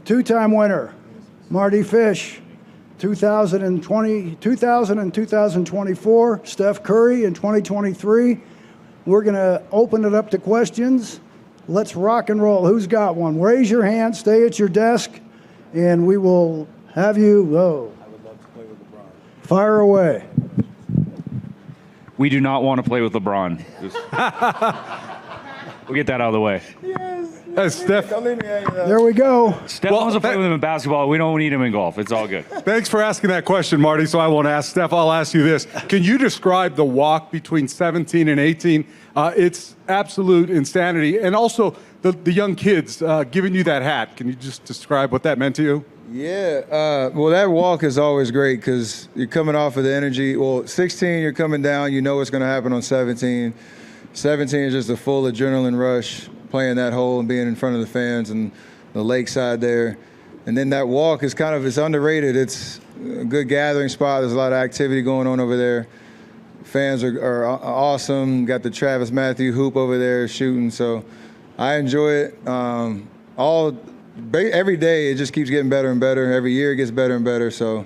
Two-time winner, Mardy Fish. 2000 and 2024, Steph Curry in 2023. We're going to open it up to questions. Let's rock and roll. Who's got one? Raise your hand, stay at your desk, and we will have you. Whoa. I would love to play with LeBron. Fire away. We do not want to play with LeBron. We'll get that out of the way. Steph, There we go. Steph wants to play with him in basketball. We don't need him in golf. It's all good. thanks for asking that question, Marty, so I won't ask Steph. I'll ask you this. Can you describe the walk between 17 and 18? It's absolute insanity. And also the young kids giving you that hat. Can you just describe what that meant to you? Yeah, well, that walk is always great because you're coming off of the energy. Well, 16, you're coming down. You know what's going to happen on 17. 17 is just a full adrenaline rush, playing that hole and being in front of the fans and the lakeside there. And then that walk is it's underrated. It's a good gathering spot. There's a lot of activity going on over there. Fans are awesome. Got the Travis Matthew hoop over there shooting. So I enjoy it. Every day it just keeps getting better and better. Every year it gets better and better. So,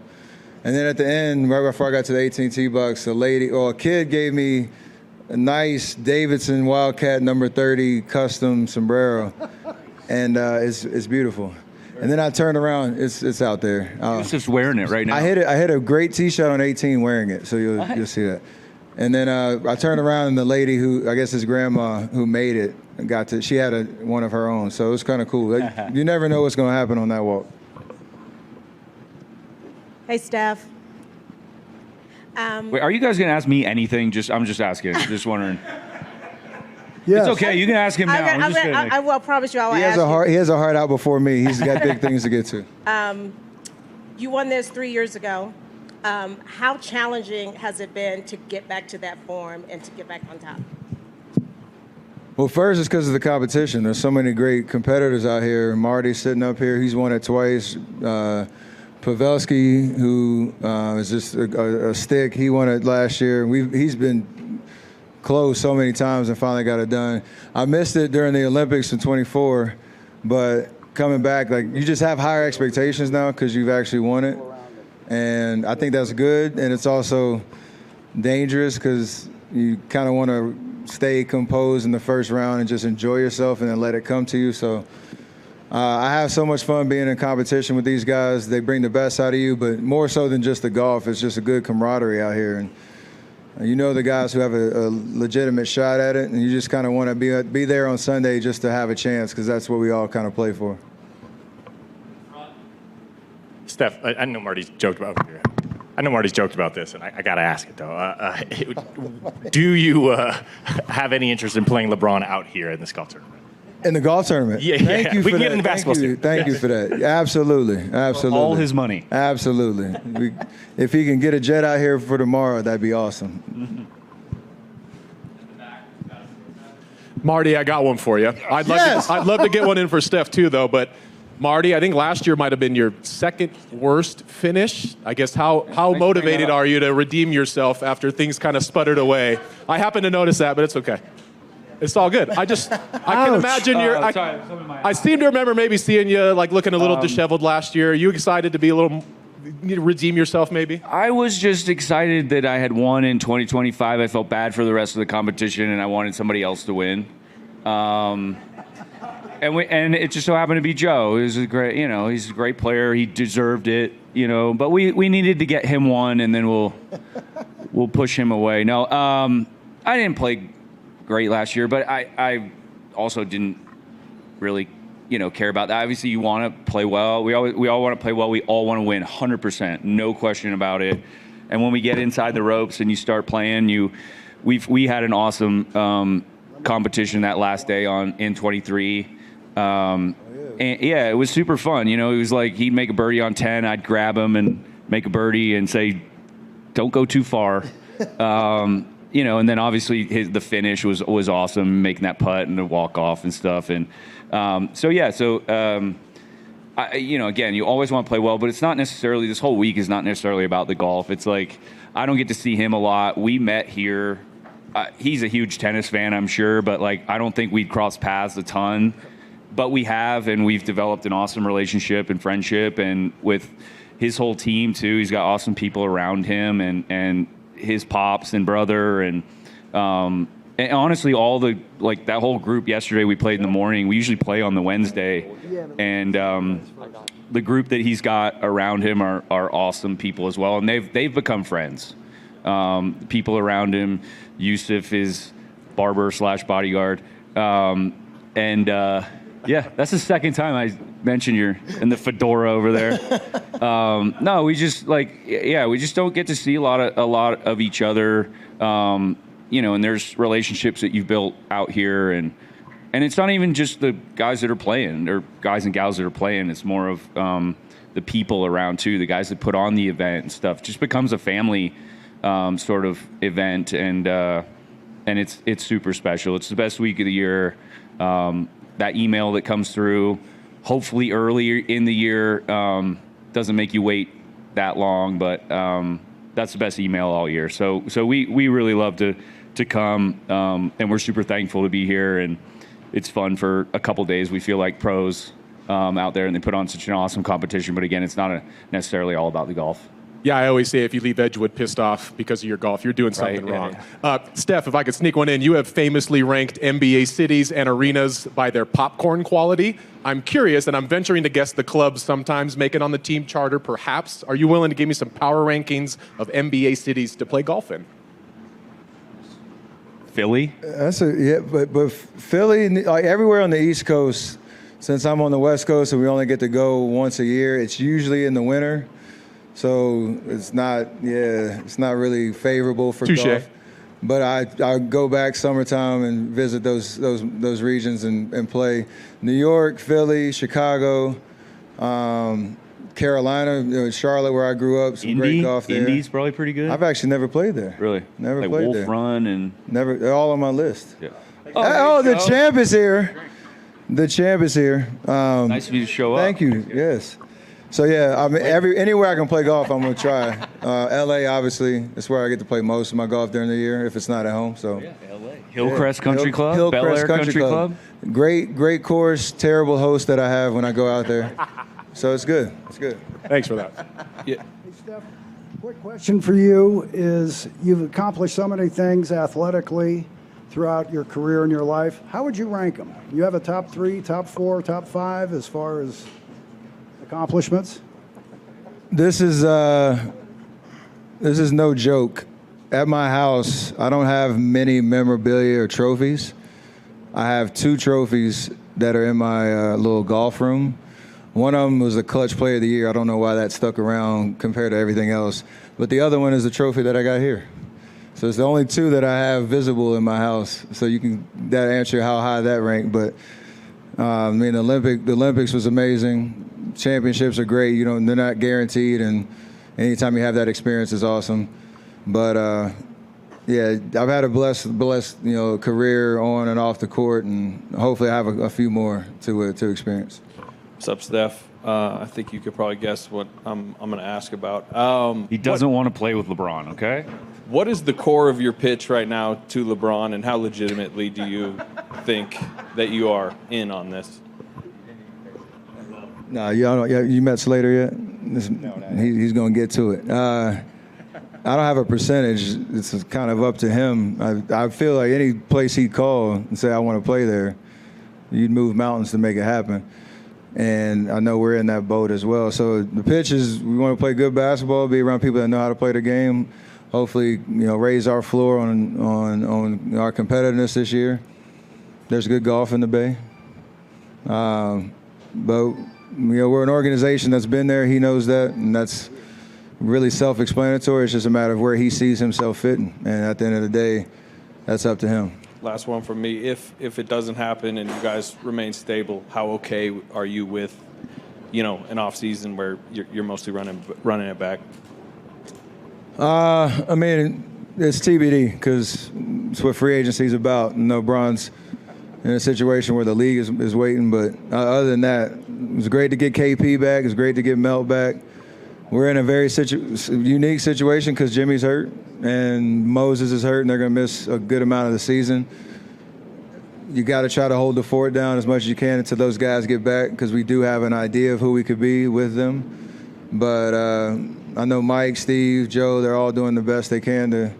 and then at the end, right before I got to the AT&T Bucks, a kid gave me a nice Davidson Wildcat number 30 custom sombrero, and it's beautiful. And then I turned around, it's out there. He's just wearing it right now. I hit a great tee shot on 18 wearing it, so you'll see that. And then I turned around, and the lady who, I guess his grandma who made it, she had one of her own, so it was kind of cool. You never know what's going to happen on that walk. Hey, Steph. Wait, are you guys going to ask me anything? I'm just asking. Just wondering. Yes. It's okay. You can ask him now. I will promise you I will ask you. He has a heart out before me. He's got big things to get to. You won this 3 years ago. How challenging has it been to get back to that form and to get back on top? Well, first, it's because of the competition. There's so many great competitors out here. Mardy's sitting up here. He's won it twice. Pavelski, who is just a stick, he won it last year. He's been close so many times and finally got it done. I missed it during the Olympics in 24, but coming back, you just have higher expectations now because you've actually won it. And I think that's good, and it's also dangerous because you kind of want to stay composed in the first round and just enjoy yourself and then let it come to you. So I have so much fun being in competition with these guys. They bring the best out of you, but more so than just the golf, it's just a good camaraderie out here. And you know the guys who have a legitimate shot at it, and you just kind of want to be there on Sunday just to have a chance because that's what we all kind of play for. Steph, I know Marty's joked about this, and I got to ask it, though. Do you have any interest in playing LeBron out here in this golf tournament? In the golf tournament? Yeah. Thank you we for can get that. in the basketball Thank you for that. Absolutely. All his money. Absolutely. If he can get a jet out here for tomorrow, that'd be awesome. Marty, I got one for you. I'd love to get one in for Steph, too, though. But, Marty, I think last year might have been your second worst finish. I guess how motivated are you to redeem yourself after things kind of sputtered away? I happen to notice that, but it's okay. It's all good. I can imagine I seem to remember maybe seeing you looking a little disheveled last year. Are you excited to be redeem yourself maybe? I was just excited that I had won in 2025. I felt bad for the rest of the competition, and I wanted somebody else to win. And it just so happened to be Joe. He was a great, he's a great player. He deserved it, But we needed to get him one, and then we'll push him away. No, I didn't play great last year, but I also didn't really, care about that. Obviously, you want to play well. We all want to play well. We all want to win 100%, no question about it. And when we get inside the ropes and you start playing, we had an awesome competition that last day in 23. And yeah, it was super fun. It was like he'd make a birdie on 10, I'd grab him and make a birdie and say, "Don't go too far." And then obviously the finish was awesome, making that putt and the walk off and stuff. And again, you always want to play well, but it's not necessarily, this whole week is not necessarily about the golf. It's like, I don't get to see him a lot. We met here. He's a huge tennis fan, I'm sure, but I don't think we'd cross paths a ton. but we've developed an awesome relationship and friendship, and with his whole team too. He's got awesome people around him, and his pops and brother, and honestly, all that whole group yesterday we played in the morning. We usually play on the Wednesday, and the group that he's got around him are awesome people as well, and they've become friends. People around him, Yusuf, his barber / bodyguard, yeah, that's the second time I mentioned you're in the fedora over there. No, we just we just don't get to see a lot of each other. And there's relationships that you've built out here, and it's not even just the guys that are playing or guys and gals that are playing. It's more of the people around too, the guys that put on the event and stuff. It just becomes a family sort of event, and it's super special. It's the best week of the year. That email that comes through, hopefully early in the year, doesn't make you wait that long, but that's the best email all year. So we really love to come, and we're super thankful to be here, and it's fun for a couple days. We feel like pros out there, and they put on such an awesome competition. But again, it's not necessarily all about the golf. Yeah, I always say if you leave Edgewood pissed off because of your golf, you're doing something wrong. Steph, if I could sneak one in, you have famously ranked NBA cities and arenas by their popcorn quality. I'm curious, and I'm venturing to guess the clubs sometimes make it on the team charter, perhaps. Are you willing to give me some power rankings of NBA cities to play golf in? Philly? But Philly, like everywhere on the East Coast, since I'm on the West Coast and we only get to go once a year, it's usually in the winter. So it's not really favorable for golf. But I go back summertime and visit those regions and play. New York, Philly, Chicago, Carolina, Charlotte, where I grew up. Some great golf there. Indy's probably pretty good. I've actually never played there. Really? Never like played Wolf there. Run and never. They're all on my list. Yeah. The champ is here. The champ is here. Nice of you to show up. Thank you. Yes. So yeah, I mean, anywhere I can play golf, I'm gonna try. LA, obviously, that's where I get to play most of my golf during the year, if it's not at home. So yeah, LA. Hillcrest Country Club, Hillcrest Bel Air Country Club. Great course. Terrible host that I have when I go out there. So it's good. It's good. Thanks for that. Hey, Steph, quick question for you is you've accomplished so many things athletically throughout your career and your life. How would you rank them? You have a top 3, top 4, top 5 as far as accomplishments? This is no joke. At my house, I don't have many memorabilia or trophies. I have 2 trophies that are in my little golf room. One of them was the Clutch Player of the Year. I don't know why that stuck around compared to everything else. But the other one is the trophy that I got here. So it's the only 2 that I have visible in my house. So that answer how high that ranked. But I mean, the Olympics was amazing. Championships are great. They're not guaranteed, and anytime you have that experience is awesome. But I've had a blessed career on and off the court, and hopefully I have a few more to experience. What's up, Steph? I think you could probably guess what I'm going to ask about. He doesn't want to play with LeBron, okay? What is the core of your pitch right now to LeBron, and how legitimately do you think that you are in on this? No, you met Slater yet? No. He's going to get to it. I don't have a percentage. It's kind of up to him. I feel like any place he'd call and say, I want to play there, you'd move mountains to make it happen. And I know we're in that boat as well. So the pitch is we want to play good basketball, be around people that know how to play the game, hopefully raise our floor on our competitiveness this year. There's good golf in the Bay. But we're an organization that's been there. He knows that, and that's really self-explanatory. It's just a matter of where he sees himself fitting. And at the end of the day, that's up to him. Last one from me. If it doesn't happen and you guys remain stable, how okay are you with, an off season where you're mostly running it back? I mean, it's TBD because it's what free agency is about. LeBron's in a situation where the league is waiting. But other than that, it was great to get KP back. It's great to get Melt back. We're in a very unique situation because Jimmy's hurt and Moses is hurt, and they're going to miss a good amount of the season. you got to try to hold the fort down as much as you can until those guys get back, because we do have an idea of who we could be with them. But I know Mike, Steve, Joe, they're all doing the best they can to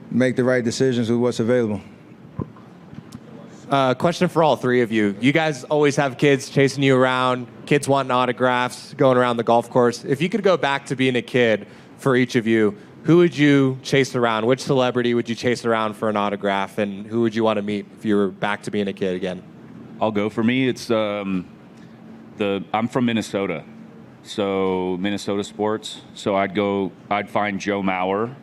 make the right decisions with what's available. Question for all three of you. You guys always have kids chasing you around, kids wanting autographs, going around the golf course. If you could go back to being a kid for each of you, who would you chase around? Which celebrity would you chase around for an autograph? And who would you want to meet if you were back to being a kid again? I'll go. For me, it's I'm from Minnesota, so Minnesota sports. So I'd find Joe Mauer,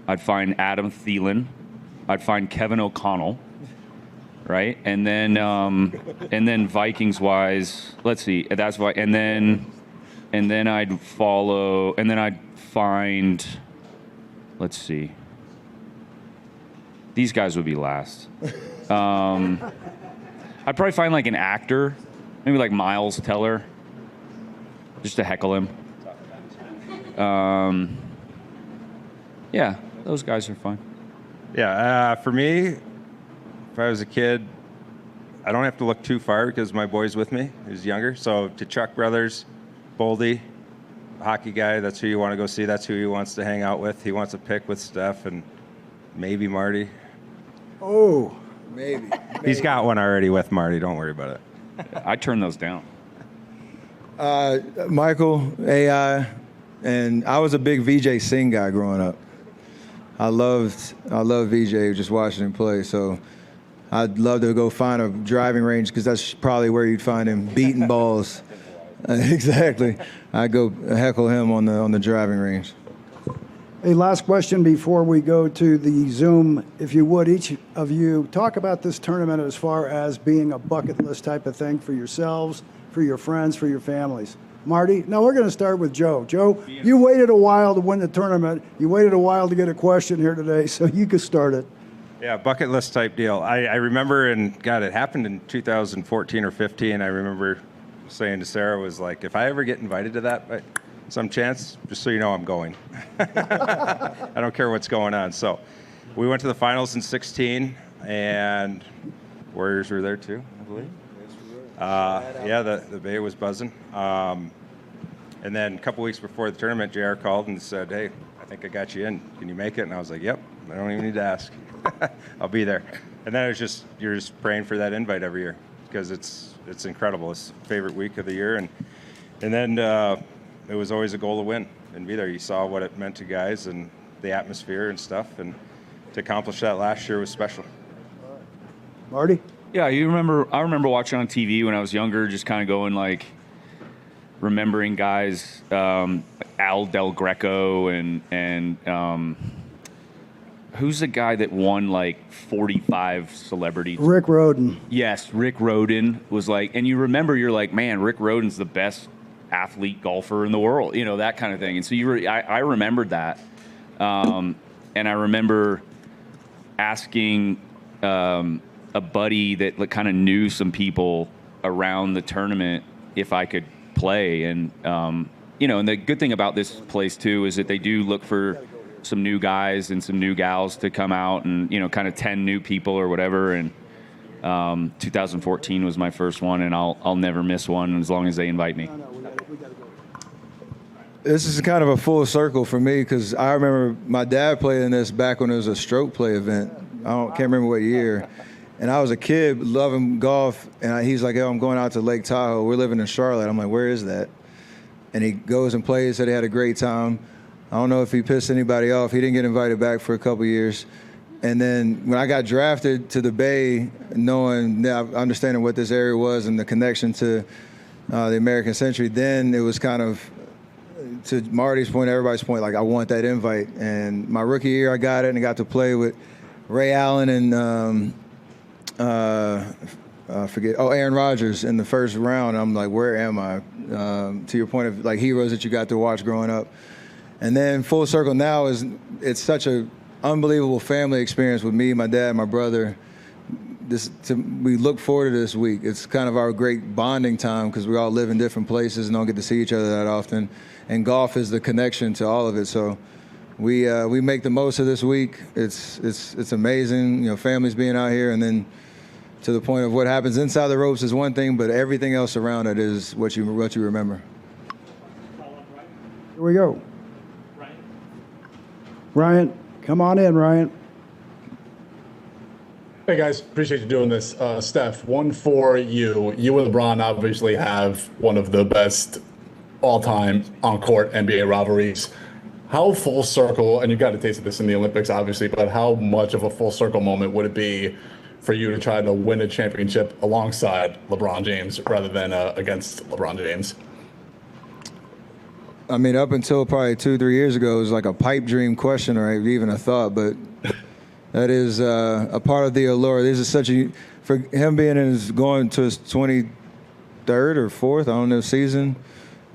I'd find Adam Thielen, I'd find Kevin O'Connell, right? And then Vikings wise, let's see, that's why. And then I'd follow, and then I'd find. Let's see. These guys would be last. I'd probably find like an actor, maybe like Miles Teller, just to heckle him. Yeah, those guys are fun. Yeah, for me, if I was a kid, I don't have to look too far because my boy's with me. He's younger. So to Chuck Brothers, Boldy, hockey guy, that's who you want to go see. That's who he wants to hang out with. He wants to pick with Steph and maybe Mardy. Oh, Maybe. He's got one already with Mardy. Don't worry about it. I turn those down. Michael, AI, and I was a big VJ Singh guy growing up. I loved VJ, just watching him play. So I'd love to go find a driving range because that's probably where you'd find him beating balls. Exactly. I go heckle him on the driving range. Hey, last question before we go to the Zoom. If you would, each of you talk about this tournament as far as being a bucket list type of thing for yourselves, for your friends, for your families. Mardy? No, we're going to start with Joe. Joe, you waited a while to win the tournament. You waited a while to get a question here today, so you could start it. Yeah, bucket list type deal. I remember, and God, it happened in 2014 or 15. I remember saying to Sarah, was like, if I ever get invited to that by some chance, just so you know I'm going. I don't care what's going on. So we went to the finals in 16, and Warriors were there too, I believe. Yeah, the Bay was buzzing. And then a couple weeks before the tournament, JR called and said, hey, I think I got you in. Can you make it? And I was like, yep, I don't even need to ask. I'll be there. And then you're just praying for that invite every year because it's incredible. It's the favorite week of the year. And then it was always a goal to win and be there. You saw what it meant to guys and the atmosphere and stuff. And to accomplish that last year was special. Mardy? Yeah, I remember watching on TV when I was younger, just kind of going like, remembering guys, Al Del Greco and who's the guy that won like 45 celebrities? Rick Rhoden. Yes, Rick Rhoden was like, and you remember, you're like, man, Rick Rhoden's the best athlete golfer in the world, you know, that kind of thing. And so I remembered that, and I remember asking a buddy that kind of knew some people around the tournament if I could play. And, you know, and the good thing about this place too is that they do look for some new guys and some new gals to come out and, you know, kind of 10 new people or whatever. And 2014 was my first one, and I'll never miss one as long as they invite me. This is kind of a full circle for me because I remember my dad played in this back when it was a stroke play event. Can't remember what year. And I was a kid loving golf, and he's like, "Oh, I'm going out to Lake Tahoe. We're living in Charlotte." I'm like, "Where is that?" And he goes and plays, said he had a great time. I don't know if he pissed anybody off. He didn't get invited back for a couple years. And then when I got drafted to the Bay, understanding what this area was and the connection to the American Century, then it was kind of, to Marty's point, everybody's point, like I want that invite. And my rookie year, I got it and I got to play with Ray Allen and Aaron Rodgers in the first round. I'm like, where am I? To your point of like heroes that you got to watch growing up. And then full circle now it's such a unbelievable family experience with me, my dad, my brother. We look forward to this week. It's kind of our great bonding time because we all live in different places and don't get to see each other that often. And golf is the connection to all of it. So we make the most of this week. It's amazing, you know, families being out here, and then to the point of what happens inside the ropes is one thing, but everything else around it is what you remember. Here we go. Ryan, come on in, Ryan. Hey guys, appreciate you doing this. Steph, one for you. You and LeBron obviously have one of the best all-time on-court NBA rivalries. How full circle, and you've got to taste of this in the Olympics, obviously, but how much of a full circle moment would it be for you to try to win a championship alongside LeBron James rather than against LeBron James? I mean, up until probably 2-3 years ago, it was like a pipe dream question or even a thought, but that is a part of the allure. This is such for him being going to his 23rd or 4th, I don't know, season,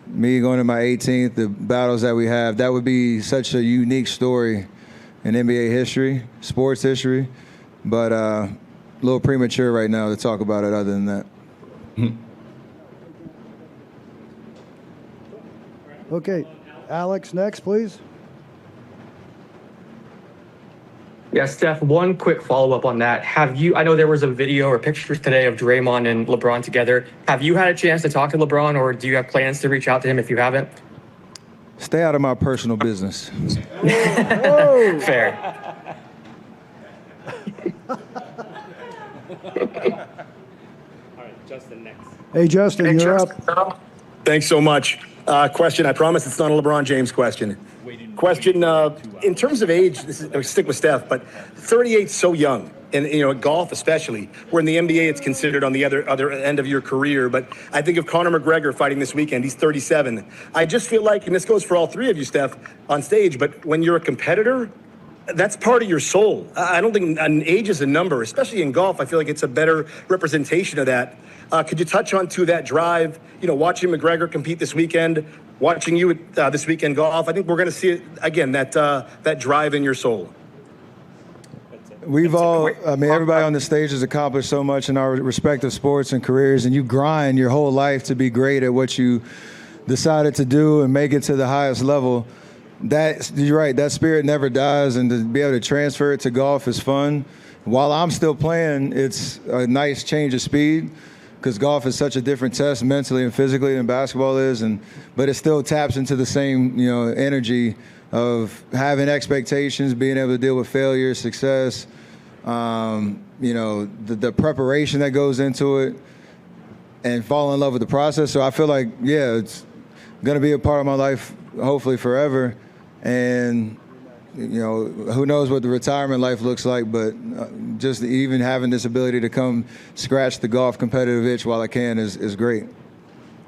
me going to my 18th, the battles that we have, that would be such a unique story in NBA history, sports history, but a little premature right now to talk about it other than that. Okay, Alex, next, please. Yeah, Steph, one quick follow-up on that. I know there was a video or pictures today of Draymond and LeBron together. Have you had a chance to talk to LeBron, or do you have plans to reach out to him if you haven't? Stay out of my personal business. Whoa. Fair. All right, Justin next. Hey, Justin, you're up. Thanks so much. Question, I promise it's not a LeBron James question. Question, in terms of age, I'll stick with Steph, but 38's so young, and golf especially, where in the NBA it's considered on the other end of your career. But I think of Conor McGregor fighting this weekend, he's 37. I just feel like, and this goes for all three of you, Steph, on stage, but when you're a competitor, that's part of your soul. I don't think an age is a number, especially in golf. I feel like it's a better representation of that. Could you touch on that drive, watching McGregor compete this weekend, watching you this weekend golf? I think we're going to see it again, that drive in your soul. Everybody on the stage has accomplished so much in our respective sports and careers, and you grind your whole life to be great at what you decided to do and make it to the highest level. You're right, that spirit never dies, and to be able to transfer it to golf is fun. While I'm still playing, it's a nice change of speed, because golf is such a different test mentally and physically than basketball is, but it still taps into the same energy of having expectations, being able to deal with failure, success, the preparation that goes into it, and fall in love with the process. So I feel like, it's going to be a part of my life, hopefully forever. And who knows what the retirement life looks like, but just even having this ability to come scratch the golf competitive itch while I can is great.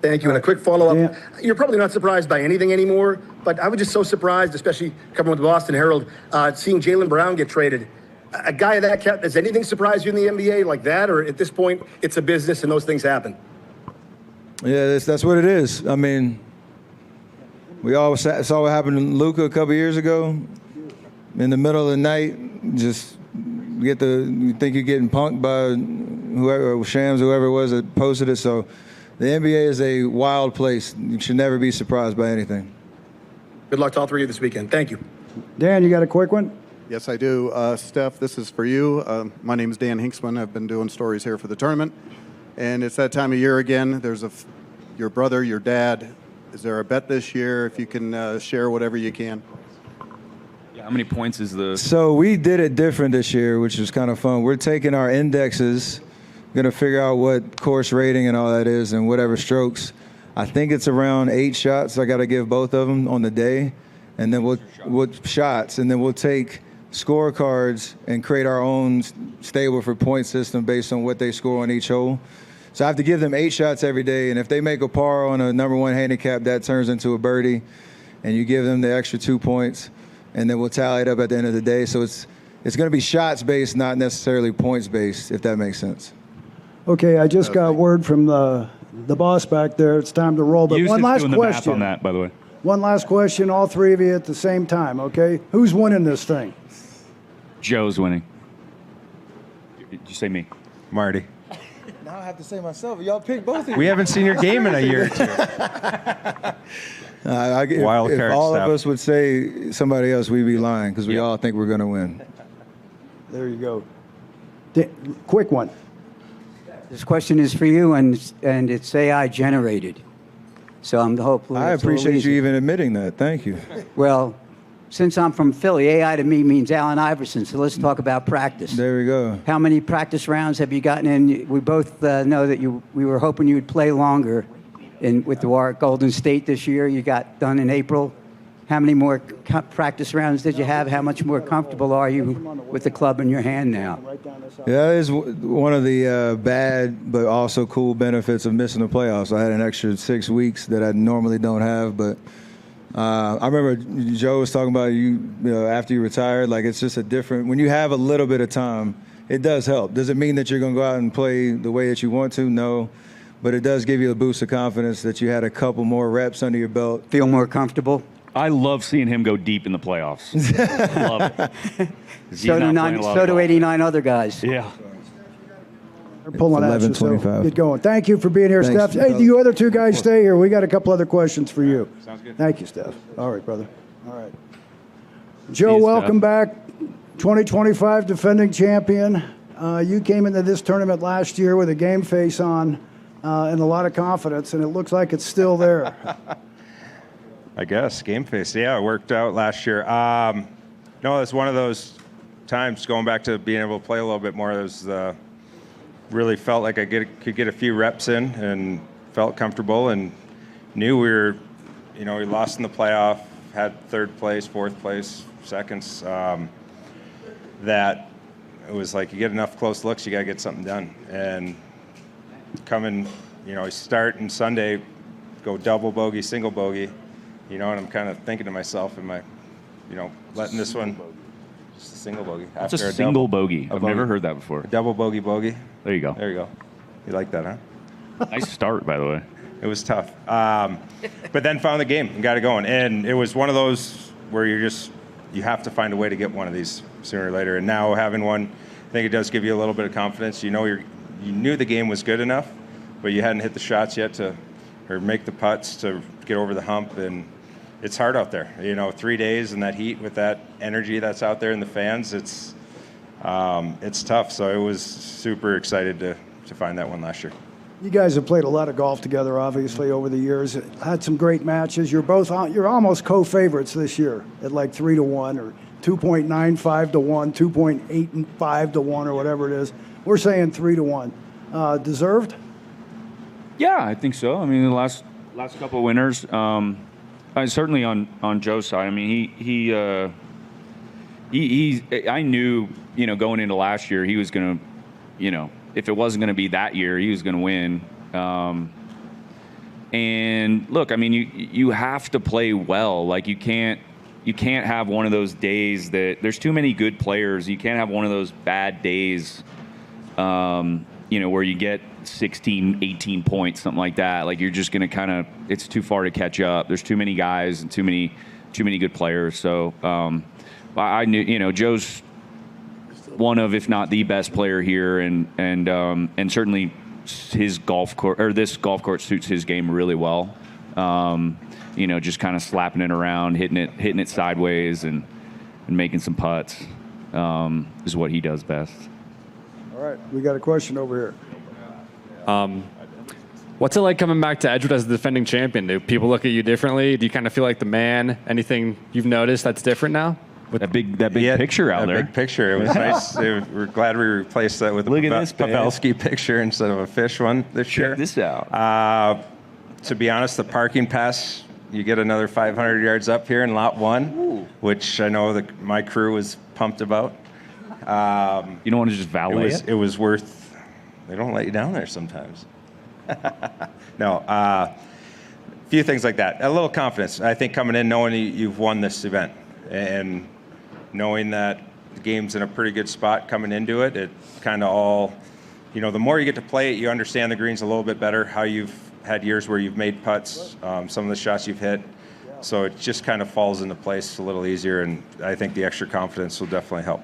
Thank you. And a quick follow-up. Yeah. You're probably not surprised by anything anymore, but I was just so surprised, especially covering with the Boston Herald, seeing Jaylen Brown get traded. A guy of that cat, does anything surprise you in the NBA like that? Or at this point, it's a business and those things happen? Yeah, that's what it is. I mean, we all saw what happened to Luka a couple years ago. In the middle of the night, just you think you're getting punked by whoever, Shams, whoever it was that posted it. So the NBA is a wild place. You should never be surprised by anything. Good luck to all three of you this weekend. Thank you. Dan, you got a quick one? Yes, I do. Steph, this is for you. My name is Dan Hinksman. I've been doing stories here for the tournament. And it's that time of year again. There's your brother, your dad. Is there a bet this year? If you can share whatever you can. How many points is the... So we did it different this year, which was kind of fun. We're taking our indexes, going to figure out what course rating and all that is and whatever strokes. I think it's around 8 shots. I got to give both of them on the day. And then we'll take scorecards and create our own stable for point system based on what they score on each hole. So I have to give them 8 shots every day. And if they make a par on a number 1 handicap, that turns into a birdie. And you give them the extra 2 points. And then we'll tally it up at the end of the day. So it's going to be shots-based, not necessarily points-based, if that makes sense. Okay, I just got word from the boss back there. It's time to roll. But one last doing the question. math on that, by the way. One last question, all three of you at the same time, okay? Who's winning this thing? Joe's winning. Did you say me? Mardy. Now I have to say myself. Y'all pick both of you. We haven't seen your game in a year or two. If all of us would say somebody else, we'd be lying because we all think we're going to win. There you go. Quick one. This question is for you, and it's AI generated. So I'm hopefully. I it's a little appreciate you easier. even admitting that. Thank you. Well, since I'm from Philly, AI to me means Allen Iverson. So let's talk about practice. There we go. How many practice rounds have you gotten in? We both know that we were hoping you would play longer with the Golden State this year. You got done in April. How many more practice rounds did you have? How much more comfortable are you with the club in your hand now? Yeah, that is one of the bad but also cool benefits of missing the playoffs. I had an extra 6 weeks that I normally don't have, but I remember Joe was talking about you know, after you retired, like it's just a different, when you have a little bit of time, it does help. Does it mean that you're going to go out and play the way that you want to? No. But it does give you a boost of confidence that you had a couple more reps under your belt. Feel more comfortable? I love seeing him go deep in the playoffs. Love it. So do 89 other guys. Yeah. They're pulling at you, so 11:25. get going. Thank you for being here, Thanks, Steph. Hey, brother. you other two guys stay here. We got a couple other questions for you. Sounds good. Thank you, Steph. All right, brother. All right. Joe, you, welcome Steph. back. 2025 defending champion. You came into this tournament last year with a game face on and a lot of confidence, and it looks like it's still there. I guess game face. Yeah, it worked out last year. No, it's one of those times going back to being able to play a little bit more. It was really felt like I could get a few reps in and felt comfortable and knew we were, you know, we lost in the playoff, had third place, fourth place, seconds. That it was like you get enough close looks, you got to get something done. And coming, you know, start and Sunday, go double bogey, single bogey. You know, and I'm kind of thinking to myself, am I, you know, letting this one, just a single bogey. That's after a single double, bogey. I've bogey. never heard that before. A double bogey. There you go. There you go. You like that, huh? Nice start, by the way. It was tough. But then found the game and got it going. And it was one of those where you have to find a way to get one of these sooner or later. And now having one, I think it does give you a little bit of confidence. You know, you knew the game was good enough, but you hadn't hit the shots yet or make the putts to get over the hump. And it's hard out there, you know, 3 days in that heat with that energy that's out there in the fans. It's tough. So I was super excited to find that one last year. You guys have played a lot of golf together, obviously, over the years. Had some great matches. You're almost co-favorites this year at like 3-1 or 2.95 to 1, 2.85 to 1 or whatever it is. We're saying 3-1. Deserved? Yeah, I think so. I mean, the last couple of winners. Certainly on Joe's side. I mean, I knew, you know, going into last year, he was going to, you know, if it wasn't going to be that year, he was going to win. And look, I mean, you have to play well. Like you can't have one of those days that there's too many good players. You can't have one of those bad days, you know, where you get 16, 18 points, something like that. Like you're just going to it's too far to catch up. There's too many guys and too many good players. So I knew, you know, Joe's one of, if not the best player here, and certainly his golf court or this golf court suits his game really well. You know, just kind of slapping it around, hitting it sideways, and making some putts is what he does best. All right, we got a question over here. What's it like coming back to Edgewood as the defending champion? Do people look at you differently? Do you kind of feel like the man? Anything you've noticed that's different now? With that big picture out there. Big picture. It was nice. We're glad we replaced that with a Pavelski picture instead of a fish one this year. Check this out. To be honest, the parking pass, you get another 500 yards up here in lot 1, which I know my crew was pumped about. You don't want to just valet it? It was worth. They don't let you down there sometimes. No. A few things like that. A little confidence. I think coming in knowing you've won this event and knowing that the game's in a pretty good spot coming into it, it kind of all, you know, the more you get to play it, you understand the greens a little bit better, how you've had years where you've made putts, some of the shots you've hit. So it just kind of falls into place a little easier, and I think the extra confidence will definitely help.